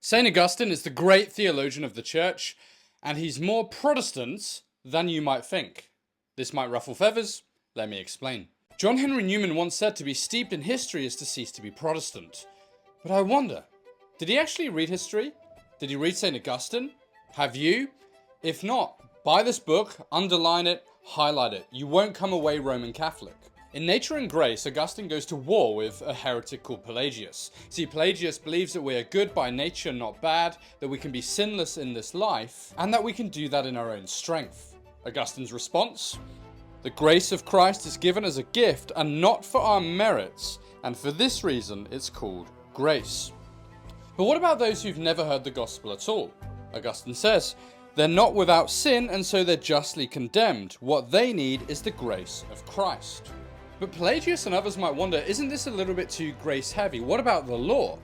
St. Augustine is the great theologian of the church, and he's more Protestant than you might think. This might ruffle feathers. Let me explain. John Henry Newman once said to be steeped in history is to cease to be Protestant. But I wonder, did he actually read history? Did he read St. Augustine? Have you? If not, buy this book, underline it, highlight it. You won't come away Roman Catholic. In Nature and Grace, Augustine goes to war with a heretic called Pelagius. See, Pelagius believes that we are good by nature, not bad, that we can be sinless in this life, and that we can do that in our own strength. Augustine's response? The grace of Christ is given as a gift and not for our merits, and for this reason it's called grace. But what about those who've never heard the gospel at all? Augustine says, they're not without sin and so they're justly condemned. What they need is the grace of Christ. But Pelagius and others might wonder, isn't this a little bit too grace heavy? What about the law?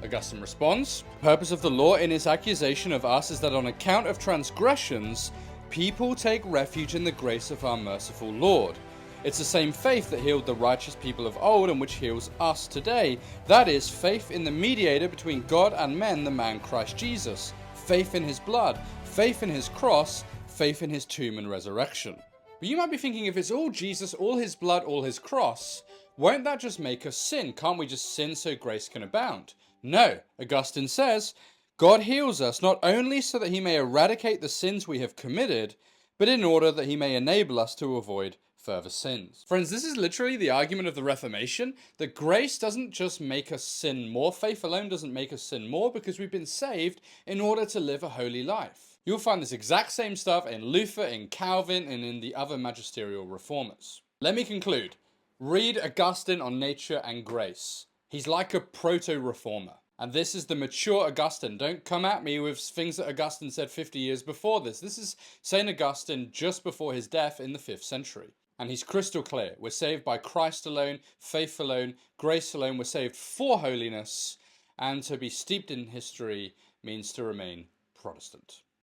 Augustine responds, the purpose of the law in its accusation of us is that on account of transgressions, people take refuge in the grace of our merciful Lord. It's the same faith that healed the righteous people of old and which heals us today. That is, faith in the mediator between God and men, the man Christ Jesus. Faith in his blood, faith in his cross, faith in his tomb and resurrection. But you might be thinking, if it's all Jesus, all his blood, all his cross, won't that just make us sin? Can't we just sin so grace can abound? No, Augustine says, God heals us not only so that he may eradicate the sins we have committed, but in order that he may enable us to avoid further sins. Friends, this is literally the argument of the Reformation, that grace doesn't just make us sin more, faith alone doesn't make us sin more, because we've been saved in order to live a holy life. You'll find this exact same stuff in Luther, in Calvin, and in the other magisterial reformers. Let me conclude. Read Augustine on nature and grace. He's like a proto-reformer. And this is the mature Augustine. Don't come at me with things that Augustine said 50 years before this. This is St. Augustine just before his death in the 5th century. And he's crystal clear. We're saved by Christ alone, faith alone, grace alone. We're saved for holiness. And to be steeped in history means to remain Protestant.